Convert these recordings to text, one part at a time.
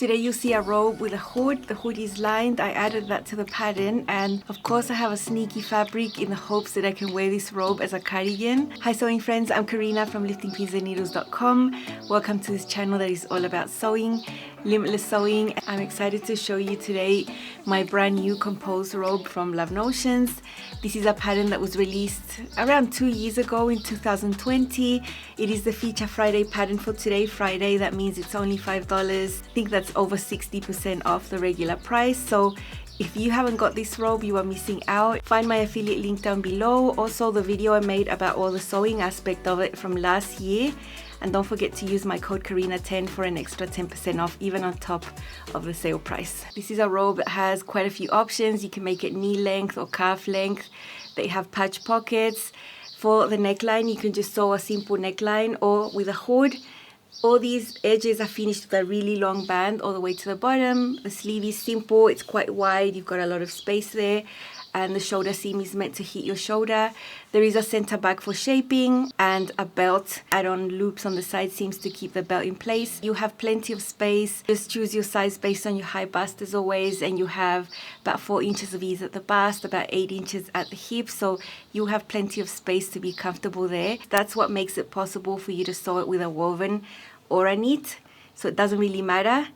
Today you see a robe with a hood. The hood is lined. I added that to the pattern, and of course I have a sneaky fabric in the hopes that I can wear this robe as a cardigan. Hi sewing friends, I'm Karina from liftingpinsandneedles.com. Welcome to this channel that is all about sewing, limitless sewing. I'm excited to show you today my brand new composed robe from Love Notions. This is a pattern that was released around 2 years ago in 2020. It is the Feature Friday pattern for today, Friday. That means it's only $5. I think that's over 60% off the regular price. So if you haven't got this robe, you are missing out. Find my affiliate link down below. Also the video I made about all the sewing aspect of it from last year. And don't forget to use my code Karina10 for an extra 10% off, even on top of the sale price. This is a robe that has quite a few options. You can make it knee length or calf length. They have patch pockets. For the neckline, you can just sew a simple neckline or with a hood. All these edges are finished with a really long band all the way to the bottom. The sleeve is simple, it's quite wide, you've got a lot of space there, and the shoulder seam is meant to hit your shoulder. There is a center back for shaping and a belt. Add-on loops on the side seams to keep the belt in place. You have plenty of space. Just choose your size based on your high bust as always, and you have about 4 inches of ease at the bust, about 8 inches at the hip, so you have plenty of space to be comfortable there. That's what makes it possible for you to sew it with a woven or a knit, so it doesn't really matter.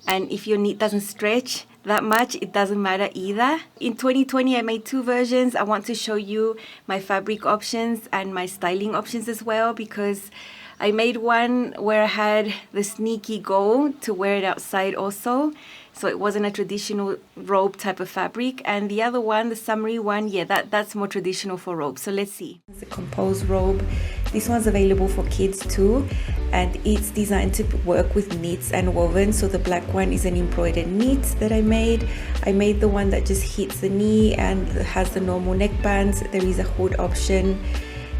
And if your knit doesn't stretch that much, it doesn't matter either. In 2020 I made 2 versions. I want to show you my fabric options and my styling options as well, because I made one where I had the sneaky goal to wear it outside also, so it wasn't a traditional robe type of fabric. And the other one, the summery one, yeah, that's more traditional for robes. So let's see. It's a composed robe. This one's available for kids too, and it's designed to work with knits and woven. So the black one is an embroidered knit that I made. I made the one that just hits the knee and has the normal neckbands. There is a hood option.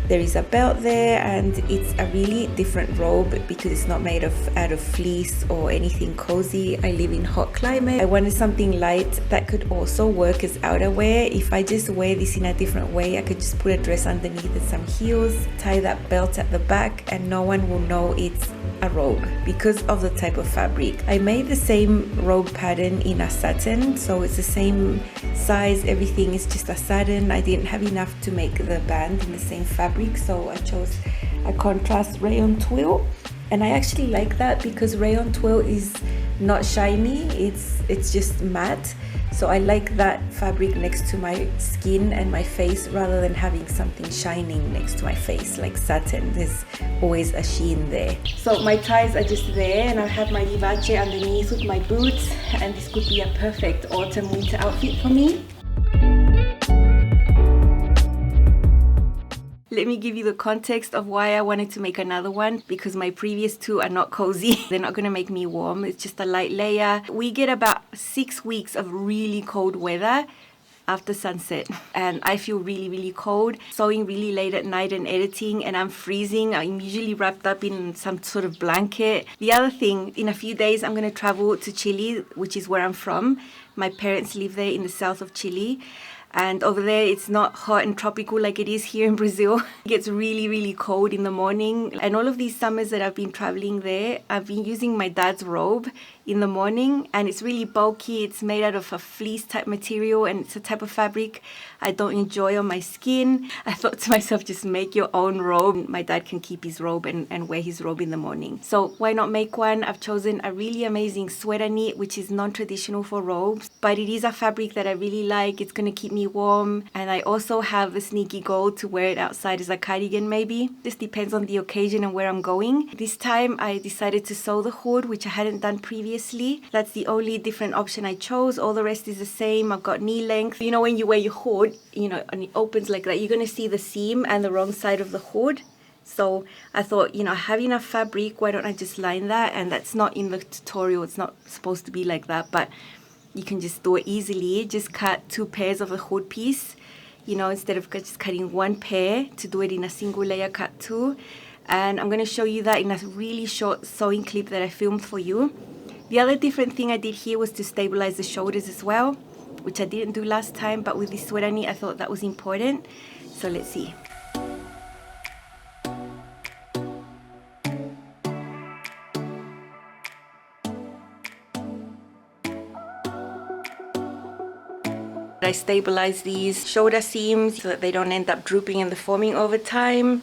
There is a belt there, and it's a really different robe because it's not made out of fleece or anything cozy. I live in hot climate. I wanted something light that could also work as outerwear. If I just wear this in a different way, I could just put a dress underneath and some heels, tie that belt at the back, and no one will know it's a robe because of the type of fabric. I made the same robe pattern in a satin, so it's the same size, everything is just a satin. I didn't have enough to make the band in the same fabric, so I chose a contrast rayon twill, and I actually like that because rayon twill is not shiny, it's just matte. So I like that fabric next to my skin and my face rather than having something shining next to my face like satin. There's always a sheen there. So my ties are just there, and I have my Vivace underneath with my boots, and this could be a perfect autumn winter outfit for me. Let me give you the context of why I wanted to make another one, because my previous 2 are not cozy. They're not going to make me warm. It's just a light layer. We get about 6 weeks of really cold weather after sunset, and I feel really cold. Sewing really late at night and editing, and I'm freezing. I'm usually wrapped up in some sort of blanket. The other thing, in a few days I'm going to travel to Chile, which is where I'm from. My parents live there in the south of Chile. And over there it's not hot and tropical like it is here in Brazil. It gets really cold in the morning. And all of these summers that I've been traveling there, I've been using my dad's robe in the morning, and it's really bulky. It's made out of a fleece type material, and it's a type of fabric I don't enjoy on my skin. I thought to myself, just make your own robe. My dad can keep his robe and wear his robe in the morning. So why not make one? I've chosen a really amazing sweater knit, which is non-traditional for robes, but it is a fabric that I really like. It's going to keep me warm, and I also have the sneaky goal to wear it outside as a cardigan maybe. This depends on the occasion and where I'm going. This time I decided to sew the hood, which I hadn't done previously. That's the only different option I chose. All the rest is the same. I've got knee length. You know, when you wear your hood, you know, and it opens like that, you're going to see the seam and the wrong side of the hood. So I thought, you know, I have enough fabric, why don't I just line that? And that's not in the tutorial. It's not supposed to be like that, but you can just do it easily. Just cut 2 pairs of the hood piece, you know, instead of just cutting 1 pair. To do it in a single layer, cut 2. And I'm going to show you that in a really short sewing clip that I filmed for you. The other different thing I did here was to stabilize the shoulders as well, which I didn't do last time, but with this sweater knit I thought that was important. So let's see. I stabilize these shoulder seams so that they don't end up drooping and deforming over time.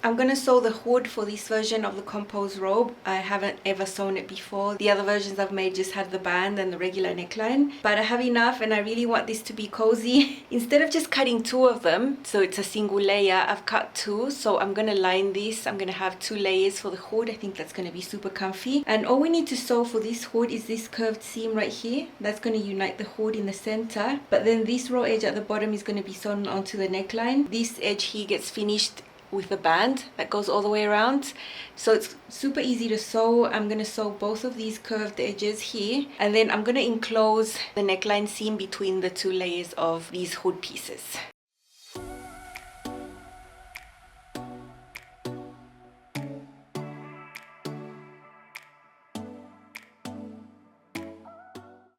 I'm gonna sew the hood for this version of the compose robe. I haven't ever sewn it before. The other versions I've made just had the band and the regular neckline. But I have enough and I really want this to be cozy. Instead of just cutting two of them, so it's a single layer, I've cut two. So I'm gonna line this. I'm gonna have two layers for the hood. I think that's gonna be super comfy. And all we need to sew for this hood is this curved seam right here. That's gonna unite the hood in the center. But then this raw edge at the bottom is gonna be sewn onto the neckline. This edge here gets finished with the band that goes all the way around, so it's super easy to sew. I'm going to sew both of these curved edges here, and then I'm going to enclose the neckline seam between the two layers of these hood pieces.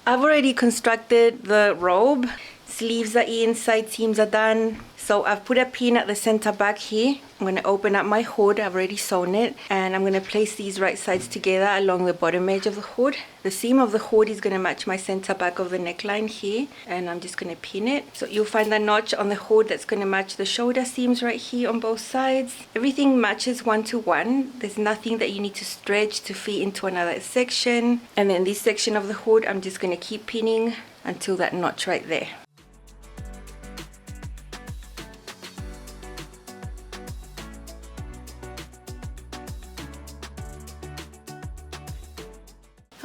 I've already constructed the robe. Sleeves are in, side seams are done. So I've put a pin at the center back here. I'm going to open up my hood. I've already sewn it. And I'm going to place these right sides together along the bottom edge of the hood. The seam of the hood is going to match my center back of the neckline here. And I'm just going to pin it. So you'll find a notch on the hood that's going to match the shoulder seams right here on both sides. Everything matches 1 to 1. There's nothing that you need to stretch to fit into another section. And then this section of the hood, I'm just going to keep pinning until that notch right there.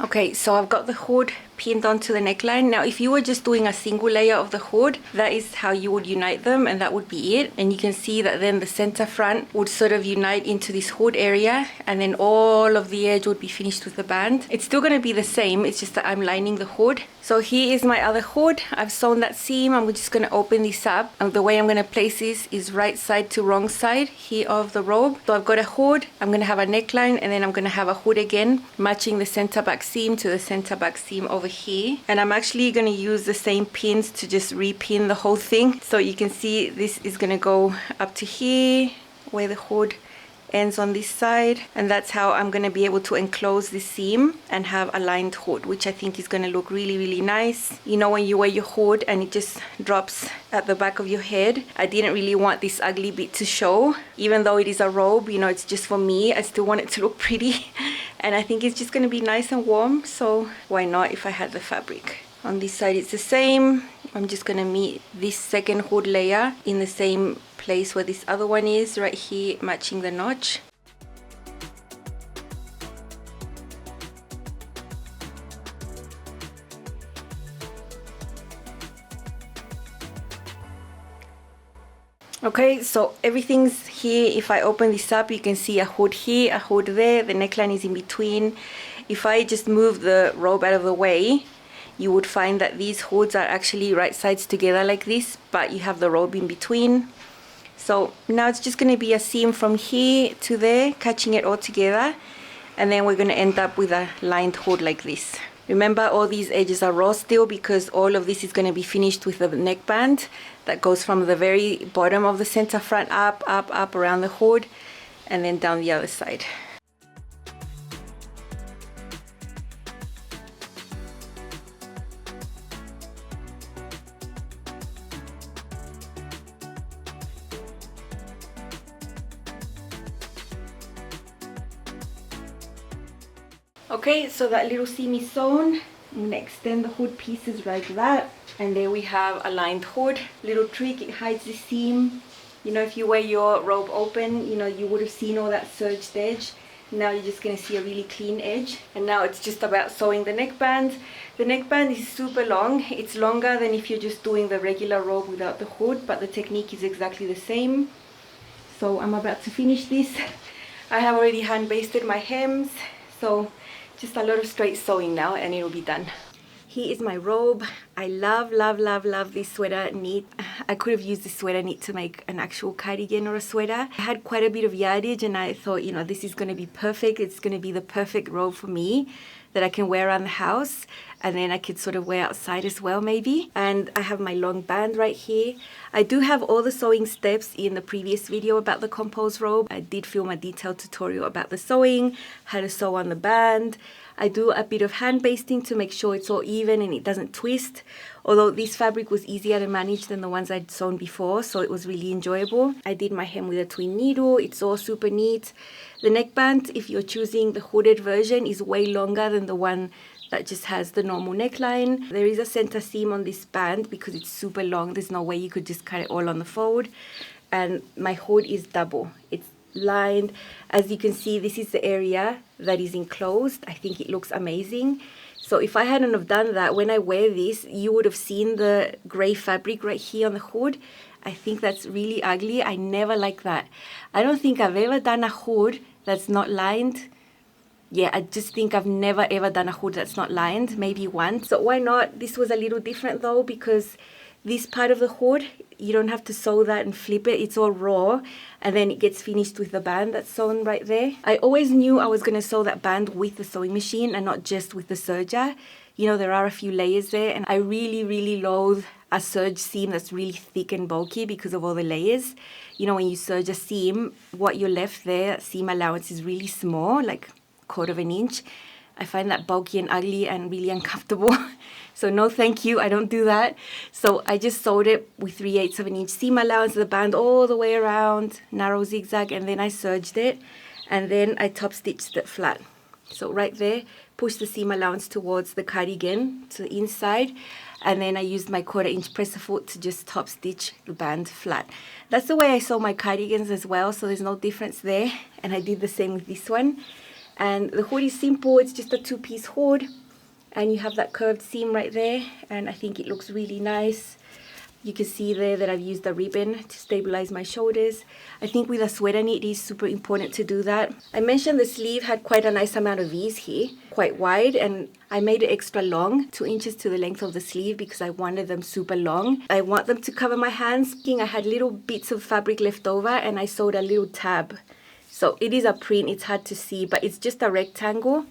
Okay, so I've got the hood pinned onto the neckline. Now if you were just doing a single layer of the hood, that is how you would unite them, and that would be it. And you can see that then the center front would sort of unite into this hood area, and then all of the edge would be finished with the band. It's still going to be the same, it's just that I'm lining the hood. So here is my other hood. I've sewn that seam. I'm just going to open this up, and the way I'm going to place this is right side to wrong side here of the robe. So I've got a hood, I'm going to have a neckline, and then I'm going to have a hood again, matching the center back seam to the center back seam over here. And I'm actually going to use the same pins to just repin the whole thing. So you can see this is going to go up to here where the hood ends on this side, and that's how I'm going to be able to enclose this seam and have a lined hood, which I think is going to look really, really nice. You know, when you wear your hood and it just drops at the back of your head, I didn't really want this ugly bit to show. Even though it is a robe, you know, it's just for me, I still want it to look pretty. And I think it's just going to be nice and warm, so why not if I had the fabric. On this side it's the same. I'm just going to meet this second hood layer in the same place where this other one is, right here, matching the notch. Okay, so everything's here. If I open this up, you can see a hood here, a hood there, the neckline is in between. If I just move the robe out of the way, you would find that these hoods are actually right sides together like this, but you have the robe in between. So now it's just going to be a seam from here to there, catching it all together, and then we're going to end up with a lined hood like this. Remember, all these edges are raw still because all of this is going to be finished with the neckband that goes from the very bottom of the center front up, up, up around the hood, and then down the other side. Okay, so that little seam is sewn. I'm going to extend the hood pieces like that, and there we have a lined hood. Little trick, it hides the seam. You know, if you wear your robe open, you know, you would have seen all that serged edge. Now you're just going to see a really clean edge. And now it's just about sewing the neckband. The neckband is super long. It's longer than if you're just doing the regular robe without the hood, but the technique is exactly the same. So I'm about to finish this. I have already hand basted my hems, so just a lot of straight sewing now and it will be done. Here is my robe. I love this sweater knit. I could have used this sweater knit to make an actual cardigan or a sweater. I had quite a bit of yardage and I thought, you know, this is going to be perfect. It's going to be the perfect robe for me that I can wear around the house, and then I could sort of wear outside as well maybe. And I have my long band right here. I do have all the sewing steps in the previous video about the compose robe. I did film a detailed tutorial about the sewing, how to sew on the band. I do a bit of hand basting to make sure it's all even and it doesn't twist. Although this fabric was easier to manage than the ones I'd sewn before, so it was really enjoyable. I did my hem with a twin needle. It's all super neat. The neckband, if you're choosing the hooded version, is way longer than the one that just has the normal neckline. There is a center seam on this band because it's super long. There's no way you could just cut it all on the fold. And my hood is double. It's lined. As you can see, this is the area that is enclosed. I think it looks amazing. So if I hadn't have done that, when I wear this, you would have seen the gray fabric right here on the hood. I think that's really ugly. I never like that. I don't think I've ever done a hood that's not lined. Yeah, I just think I've never ever done a hood that's not lined, maybe once. So why not? This was a little different though, because this part of the hood, you don't have to sew that and flip it. It's all raw, and then it gets finished with the band that's sewn right there. I always knew I was going to sew that band with the sewing machine and not just with the serger. You know, there are a few layers there, and I really loathe a serge seam that's really thick and bulky because of all the layers. You know, when you serge a seam, what you're left there, seam allowance is really small, like 1/4 of an inch. I find that bulky and ugly and really uncomfortable. So no thank you, I don't do that. So I just sewed it with 3/8 of an inch seam allowance, the band all the way around, narrow zigzag, and then I serged it, and then I top stitched it flat. So right there, push the seam allowance towards the cardigan to the inside, and then I used my 1/4 inch presser foot to just top stitch the band flat. That's the way I sew my cardigans as well, so there's no difference there. And I did the same with this one. And the hood is simple, it's just a 2-piece hood, and you have that curved seam right there, and I think it looks really nice. You can see there that I've used a ribbon to stabilize my shoulders. I think with a sweater knit, it is super important to do that. I mentioned the sleeve had quite a nice amount of V's here, quite wide, and I made it extra long, 2 inches to the length of the sleeve because I wanted them super long. I want them to cover my hands. I had little bits of fabric left over, and I sewed a little tab. So it is a print, it's hard to see, but it's just a rectangle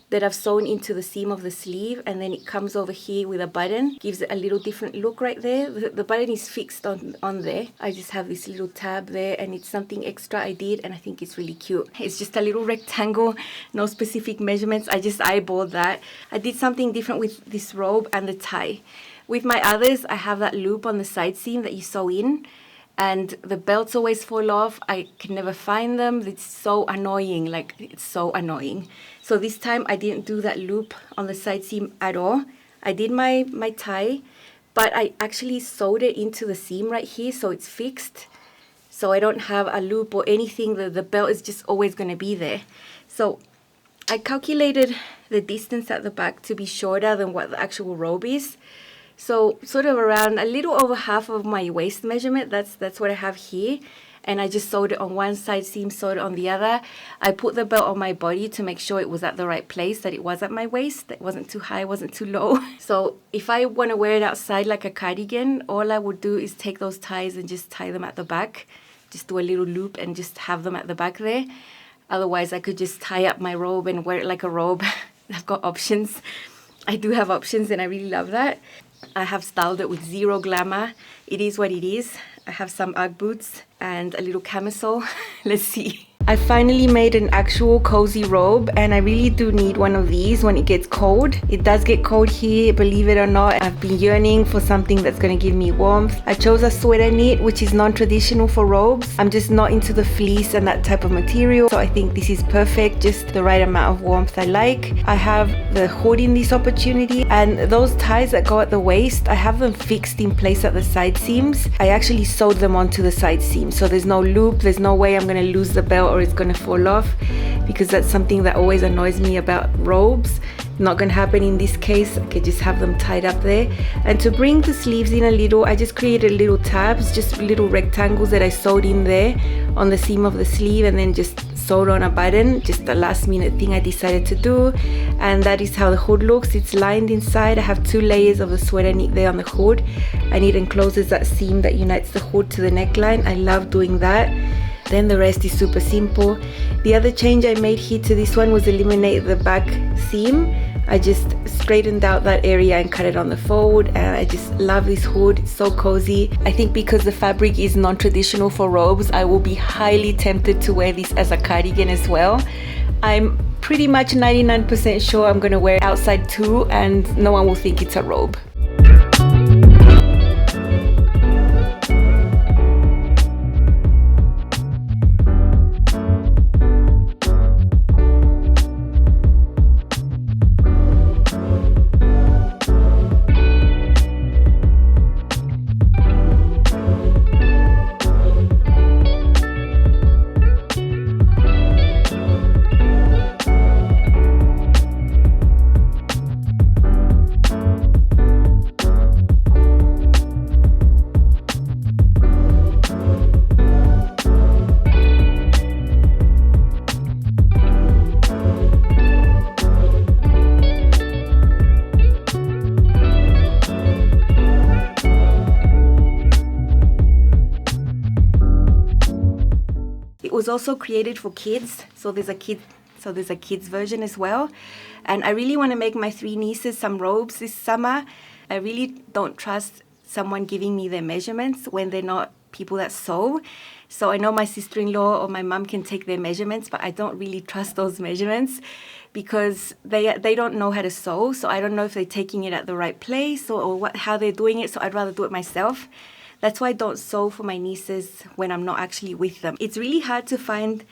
that I've sewn into the seam of the sleeve, and then it comes over here with a button. Gives it a little different look right there. The button is fixed on there. I just have this little tab there, and it's something extra I did, and I think it's really cute. It's just a little rectangle, no specific measurements. I just eyeballed that. I did something different with this robe and the tie. With my others, I have that loop on the side seam that you sew in, and the belts always fall off. I can never find them. It's so annoying, like it's so annoying. So this time I didn't do that loop on the side seam at all. I did my tie, but I actually sewed it into the seam right here, so it's fixed. So I don't have a loop or anything. The belt is just always going to be there. So I calculated the distance at the back to be shorter than what the actual robe is. So sort of around a little over half of my waist measurement, that's what I have here. And I just sewed it on one side seam, sewed it on the other. I put the belt on my body to make sure it was at the right place, that it was at my waist. It wasn't too high, wasn't too low. So if I want to wear it outside like a cardigan, all I would do is take those ties and just tie them at the back. Just do a little loop and just have them at the back there. Otherwise, I could just tie up my robe and wear it like a robe. I've got options. I do have options, and I really love that. I have styled it with zero glamour. It is what it is. I have some Ugg boots and a little camisole. Let's see. I finally made an actual cozy robe, and I really do need one of these when it gets cold. It does get cold here, believe it or not. I've been yearning for something that's going to give me warmth. I chose a sweater knit, which is non-traditional for robes. I'm just not into the fleece and that type of material, so I think this is perfect, just the right amount of warmth I like. I have the hood in this opportunity, and those ties that go at the waist, I have them fixed in place at the side seams. I actually sewed them onto the side seam, so there's no loop, there's no way I'm going to lose the belt or it's going to fall off, because that's something that always annoys me about robes. Not going to happen in this case. I could just have them tied up there. And to bring the sleeves in a little, I just created little tabs, just little rectangles that I sewed in there on the seam of the sleeve, and then just sewed on a button, just a last minute thing I decided to do. And that is how the hood looks. It's lined inside. I have 2 layers of the sweater knit there on the hood, and it encloses that seam that unites the hood to the neckline. I love doing that. Then the rest is super simple. The other change I made here to this one was eliminate the back seam. I just straightened out that area and cut it on the fold, and I just love this hood. It's so cozy. I think because the fabric is non-traditional for robes, I will be highly tempted to wear this as a cardigan as well. I'm pretty much 99% sure I'm gonna wear it outside too, and no one will think it's a robe. It was also created for kids, so there's a kids version as well. And I really want to make my 3 nieces some robes this summer. I really don't trust someone giving me their measurements when they're not people that sew. So I know my sister-in-law or my mom can take their measurements, but I don't really trust those measurements because they don't know how to sew. So I don't know if they're taking it at the right place or how they're doing it. So I'd rather do it myself. That's why I don't sew for my nieces when I'm not actually with them. It's really hard to find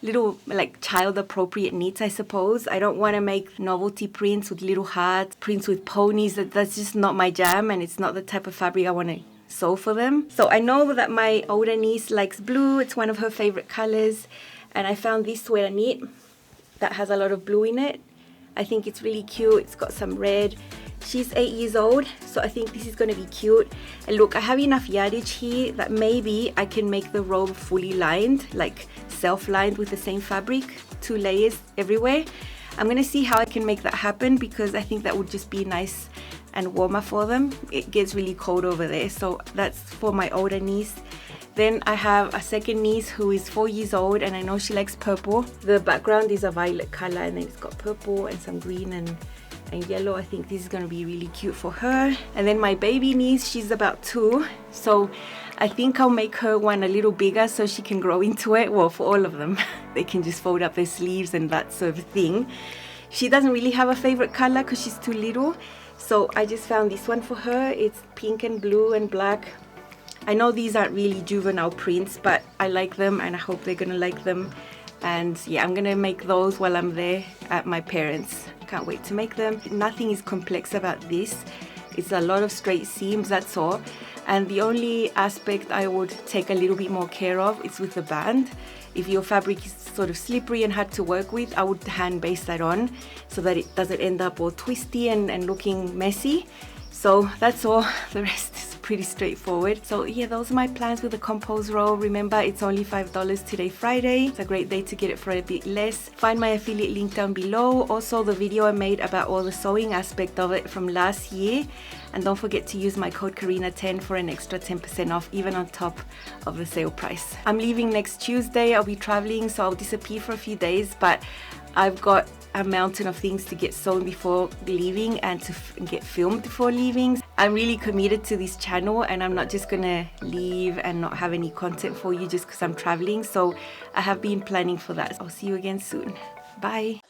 little like child appropriate knits, I suppose. I don't want to make novelty prints with little hearts, prints with ponies. That's just not my jam, and it's not the type of fabric I want to sew for them. So I know that my older niece likes blue. It's one of her favorite colors, and I found this sweater knit that has a lot of blue in it. I think it's really cute. It's got some red. She's 8 years old, so I think this is going to be cute. And look, I have enough yardage here that maybe I can make the robe fully lined, like self-lined with the same fabric, 2 layers everywhere. I'm going to see how I can make that happen because I think that would just be nice and warmer for them. It gets really cold over there, so that's for my older niece. Then I have a second niece who is 4 years old, and I know she likes purple. The background is a violet color, and then it's got purple and some green and yellow. I think this is going to be really cute for her. And then my baby niece, she's about 2, so I think I'll make her one a little bigger so she can grow into it. Well, for all of them, they can just fold up their sleeves and that sort of thing. She doesn't really have a favorite color because she's too little, so I just found this one for her. It's pink and blue and black. I know these aren't really juvenile prints, but I like them and I hope they're gonna like them. And yeah, I'm gonna make those while I'm there at my parents'. Can't wait to make them. Nothing is complex about this. It's a lot of straight seams, that's all. And the only aspect I would take a little bit more care of is with the band. If your fabric is sort of slippery and hard to work with, I would hand baste that on so that it doesn't end up all twisty and looking messy. So that's all. The rest is pretty straightforward. So yeah, those are my plans with the compose robe. Remember, it's only $5 today, Friday. It's a great day to get it for a bit less. Find my affiliate link down below. Also the video I made about all the sewing aspect of it from last year. And don't forget to use my code Karina10 for an extra 10% off, even on top of the sale price. I'm leaving next Tuesday. I'll be traveling, so I'll disappear for a few days, but I've got a mountain of things to get sewn before leaving and to get filmed before leaving. I'm really committed to this channel, and I'm not just gonna leave and not have any content for you just because I'm traveling. So I have been planning for that. I'll see you again soon. Bye.